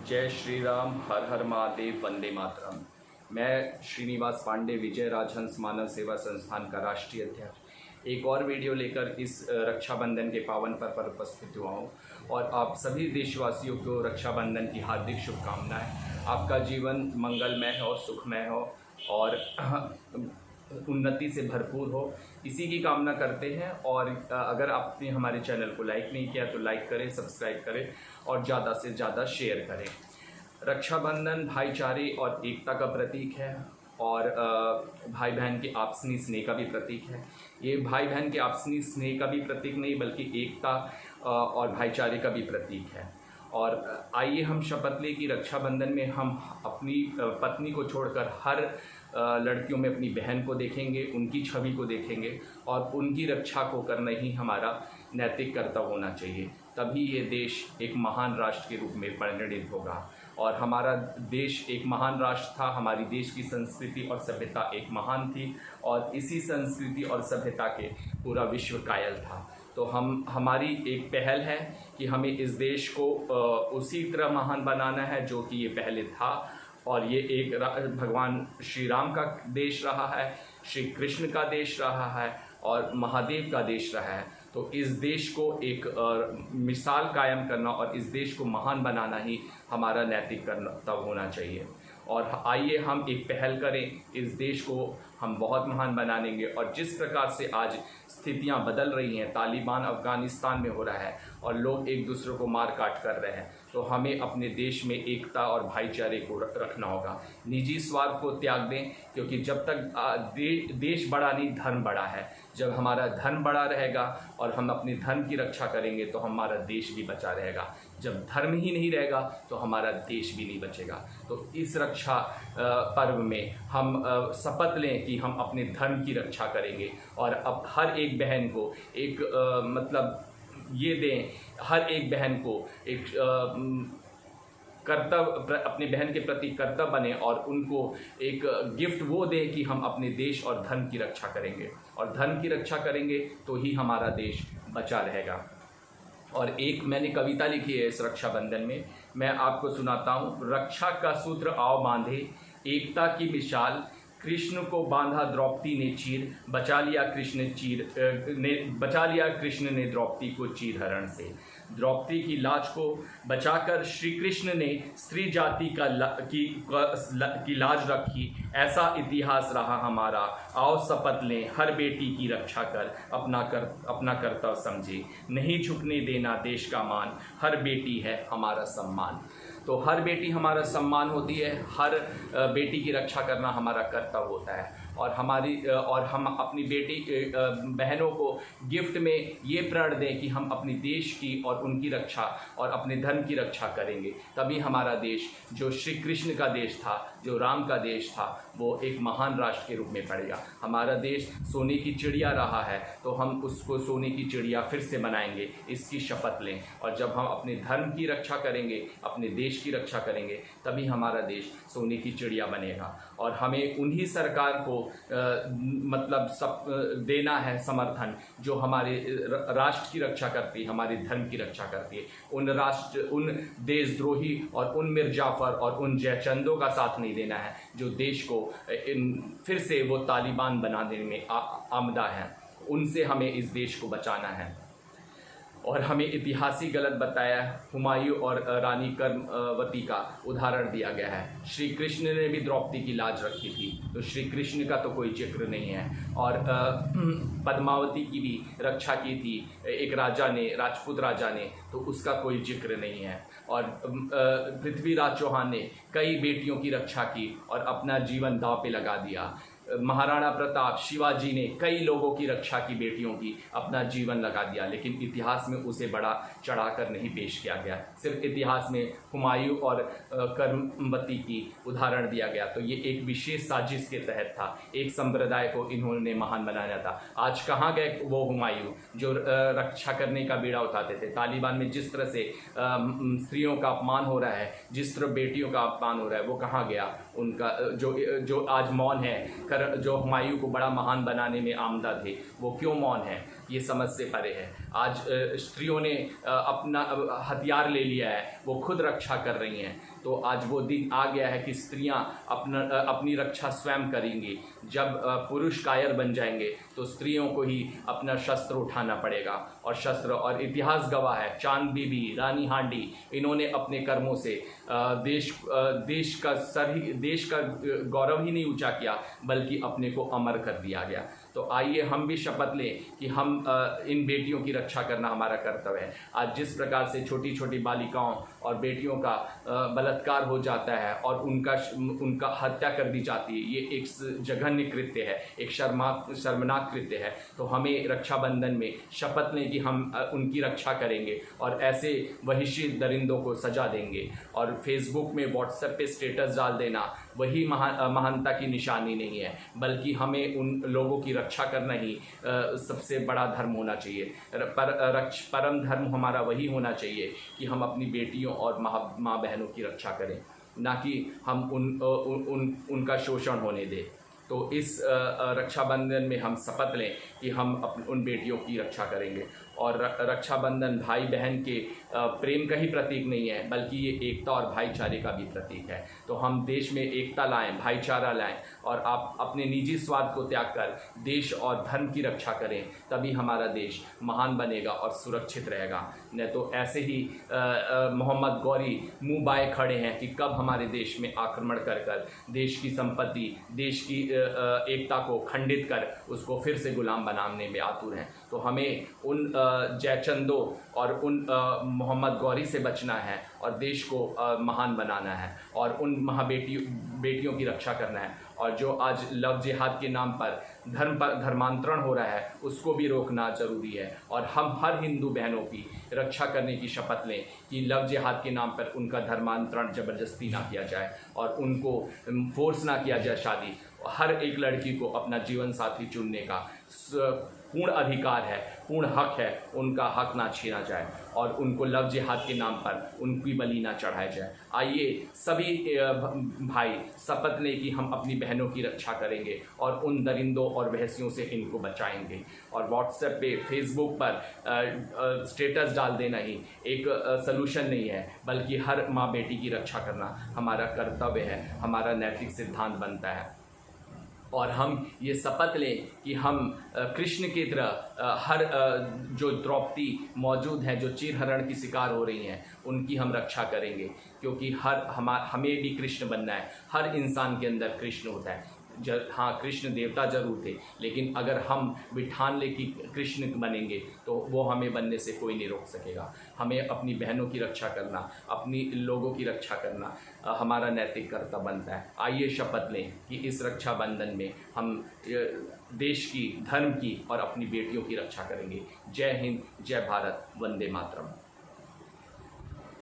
जय श्री राम, हर हर महादेव, वंदे मातरम। मैं श्रीनिवास पांडे, विजय राजहंस मानव सेवा संस्थान का राष्ट्रीय अध्यक्ष एक और वीडियो लेकर इस रक्षाबंधन के पावन पर्व पर उपस्थित हुआ हूँ और आप सभी देशवासियों को रक्षाबंधन की हार्दिक शुभकामनाएं। आपका जीवन मंगलमय हो, सुखमय हो और उन्नति से भरपूर हो, इसी की कामना करते हैं। और अगर आपने हमारे चैनल को लाइक नहीं किया तो लाइक करें, सब्सक्राइब करें और ज़्यादा से ज़्यादा शेयर करें। रक्षाबंधन भाईचारे और एकता का प्रतीक है और भाई बहन के आपसी स्नेह का भी प्रतीक है। ये भाई बहन के आपसी स्नेह का भी प्रतीक नहीं बल्कि एकता और भाईचारे का भी प्रतीक है। और आइए हम शपथ लें कि रक्षाबंधन में हम अपनी पत्नी को छोड़कर हर लड़कियों में अपनी बहन को देखेंगे, उनकी छवि को देखेंगे और उनकी रक्षा को करना ही हमारा नैतिक कर्तव्य होना चाहिए। तभी ये देश एक महान राष्ट्र के रूप में परिणित होगा। और हमारा देश एक महान राष्ट्र था, हमारी देश की संस्कृति और सभ्यता एक महान थी और इसी संस्कृति और सभ्यता के पूरा विश्व कायल था। तो हमारी एक पहल है कि हमें इस देश को उसी तरह महान बनाना है जो कि ये पहले था। और ये एक भगवान श्री राम का देश रहा है, श्री कृष्ण का देश रहा है और महादेव का देश रहा है। तो इस देश को एक मिसाल कायम करना और इस देश को महान बनाना ही हमारा नैतिक कर्तव्य होना चाहिए। और आइए हम एक पहल करें, इस देश को हम बहुत महान बनाएंगे। और जिस प्रकार से आज स्थितियां बदल रही हैं, तालिबान अफ़गानिस्तान में हो रहा है और लोग एक दूसरे को मार काट कर रहे हैं, तो हमें अपने देश में एकता और भाईचारे को रखना होगा। निजी स्वार्थ को त्याग दें, क्योंकि जब तक देश बड़ा नहीं, धर्म बड़ा है। जब हमारा धर्म बड़ा रहेगा और हम अपने धर्म की रक्षा करेंगे तो हमारा देश भी बचा रहेगा। जब धर्म ही नहीं रहेगा तो हमारा देश भी नहीं बचेगा। तो इस रक्षा पर्व में हम शपथ लें कि हम अपने धर्म की रक्षा करेंगे और अब हर एक बहन को एक ये दें, हर एक बहन को एक कर्तव्य, अपने बहन के प्रति कर्तव्य बने और उनको एक गिफ्ट वो दें कि हम अपने देश और धर्म की रक्षा करेंगे। और धर्म की रक्षा करेंगे तो ही हमारा देश बचा रहेगा। और एक मैंने कविता लिखी है इस रक्षाबंधन में, मैं आपको सुनाता हूँ। रक्षा का सूत्र आओ बांधे, एकता की मिसाल, कृष्ण को बांधा द्रौपदी ने चीर, बचा लिया कृष्ण ने द्रौपदी को चीर हरण से। द्रौपदी की लाज को बचाकर श्री कृष्ण ने स्त्री जाति की लाज रखी। ऐसा इतिहास रहा हमारा, आओ शपथ लें, हर बेटी की रक्षा कर अपना कर्तव्य समझे। नहीं झुकने देना देश का मान, हर बेटी है हमारा सम्मान। तो हर बेटी हमारा सम्मान होती है, हर बेटी की रक्षा करना हमारा कर्तव्य होता है। और हम अपनी बेटी बहनों को गिफ्ट में ये प्रण दें कि हम अपने देश की और उनकी रक्षा और अपने धर्म की रक्षा करेंगे। तभी हमारा देश, जो श्री कृष्ण का देश था, जो राम का देश था, वो एक महान राष्ट्र के रूप में पड़ेगा। हमारा देश सोने की चिड़िया रहा है तो हम उसको सोने की चिड़िया फिर से बनाएंगे, इसकी शपथ लें। और जब हम अपने धर्म की रक्षा करेंगे, अपने देश की रक्षा करेंगे, तभी हमारा देश सोने की चिड़िया बनेगा। और हमें उन्हीं सरकार को देना है समर्थन जो हमारे राष्ट्र की रक्षा करती है, हमारे धर्म की रक्षा करती है। उन देशद्रोही और उन मिर्जाफर और उन जयचंदों का साथ नहीं देना है जो देश को फिर से वो तालिबान बना देने में आमदा है। उनसे हमें इस देश को बचाना है। और हमें इतिहास ही गलत बताया, हुमायूं और रानी कर्मवती का उदाहरण दिया गया है। श्री कृष्ण ने भी द्रौपदी की लाज रखी थी, तो श्री कृष्ण का तो कोई जिक्र नहीं है। और पद्मावती की भी रक्षा की थी एक राजा ने, राजपूत राजा ने, तो उसका कोई जिक्र नहीं है। और पृथ्वीराज चौहान ने कई बेटियों की रक्षा की और अपना जीवन दांव पे लगा दिया। महाराणा प्रताप, शिवाजी ने कई लोगों की रक्षा की, बेटियों की, अपना जीवन लगा दिया, लेकिन इतिहास में उसे बड़ा चढ़ाकर नहीं पेश किया गया। सिर्फ इतिहास में हुमायूं और कर्मवती की उदाहरण दिया गया। तो ये एक विशेष साजिश के तहत था, एक संप्रदाय को इन्होंने महान बनाया था। आज कहाँ गए वो हुमायूं जो रक्षा करने का बीड़ा उठाते थे? तालिबान में जिस तरह से स्त्रियों का अपमान हो रहा है, जिस तरह बेटियों का अपमान हो रहा है, वो कहाँ गया उनका जो आज मौन है, जो हुमायूं को बड़ा महान बनाने में आमदा थे, वो क्यों मौन है? ये समझ से परे है। आज स्त्रियों ने अपना हथियार ले लिया है, वो खुद रक्षा कर रही हैं। तो आज वो दिन आ गया है कि स्त्रियां अपनी रक्षा स्वयं करेंगी। जब पुरुष कायर बन जाएंगे तो स्त्रियों को ही अपना शस्त्र उठाना पड़ेगा। और शस्त्र, और इतिहास गवाह है, चांद बीबी, रानी हांडी, इन्होंने अपने कर्मों से देश का गौरव ही नहीं ऊंचा किया, बल्कि अपने को अमर कर दिया गया। तो आइए हम भी शपथ लें कि हम इन बेटियों की रक्षा करना हमारा कर्तव्य है। आज जिस प्रकार से छोटी छोटी बालिकाओं और बेटियों का बलात्कार हो जाता है और उनका हत्या कर दी जाती है, ये एक जघन्य कृत्य है, एक शर्मनाक कृत्य है। तो हमें रक्षाबंधन में शपथ लें कि हम उनकी रक्षा करेंगे और ऐसे वहिशी दरिंदों को सजा देंगे। और फेसबुक में, व्हाट्सएप पे स्टेटस डाल देना वही महानता की निशानी नहीं है, बल्कि हमें उन लोगों की रक्षा करना ही सबसे बड़ा धर्म होना चाहिए। परम धर्म हमारा वही होना चाहिए कि हम अपनी बेटियों और माँ बहनों की रक्षा करें, ना कि हम उनका शोषण होने दें। तो इस रक्षाबंधन में हम शपथ लें कि हम उन बेटियों की रक्षा करेंगे। और रक्षाबंधन भाई बहन के प्रेम का ही प्रतीक नहीं है, बल्कि ये एकता और भाईचारे का भी प्रतीक है। तो हम देश में एकता लाएं, भाईचारा लाएं, और आप अपने निजी स्वार्थ को त्याग कर देश और धर्म की रक्षा करें, तभी हमारा देश महान बनेगा और सुरक्षित रहेगा। नहीं तो ऐसे ही मोहम्मद गौरी मुँह बाए खड़े हैं कि कब हमारे देश में आक्रमण कर देश की संपत्ति, देश की एकता को खंडित कर उसको फिर से गुलाम बनाने में आतुर हैं। तो हमें उन जयचंदों और उन मोहम्मद गौरी से बचना है और देश को महान बनाना है और उन बेटियों की रक्षा करना है। और जो आज लव जिहाद के नाम पर धर्मांतरण हो रहा है, उसको भी रोकना जरूरी है। और हम हर हिंदू बहनों की रक्षा करने की शपथ लें कि लव जिहाद के नाम पर उनका धर्मांतरण ज़बरदस्ती ना किया जाए और उनको फोर्स ना किया जाए शादी। हर एक लड़की को अपना जीवन साथी चुनने का पूर्ण अधिकार है, पूर्ण हक है, उनका हक ना छीना जाए और उनको लव जिहाद के नाम पर उनकी बलि ना चढ़ाया जाए। आइए सभी भाई शपथ लें कि हम अपनी बहनों की रक्षा करेंगे और उन दरिंदों और बहसियों से इनको बचाएंगे। और व्हाट्सएप पे, फेसबुक पर स्टेटस डाल देना ही एक सलूशन नहीं है, बल्कि हर माँ बेटी की रक्षा करना हमारा कर्तव्य है, हमारा नैतिक सिद्धांत बनता है। और हम ये शपथ लें कि हम कृष्ण की तरह हर जो द्रौपदी मौजूद हैं, जो चीरहरण की शिकार हो रही हैं, उनकी हम रक्षा करेंगे, क्योंकि हमें भी कृष्ण बनना है। हर इंसान के अंदर कृष्ण होता है। हाँ, कृष्ण देवता जरूर थे, लेकिन अगर हम भी ठान ले कि कृष्ण बनेंगे तो वो हमें बनने से कोई नहीं रोक सकेगा। हमें अपनी बहनों की रक्षा करना, अपनी लोगों की रक्षा करना हमारा नैतिक कर्तव्य बनता है। आइए शपथ लें कि इस रक्षाबंधन में हम देश की, धर्म की और अपनी बेटियों की रक्षा करेंगे। जय हिंद, जय भारत, वंदे मातरम।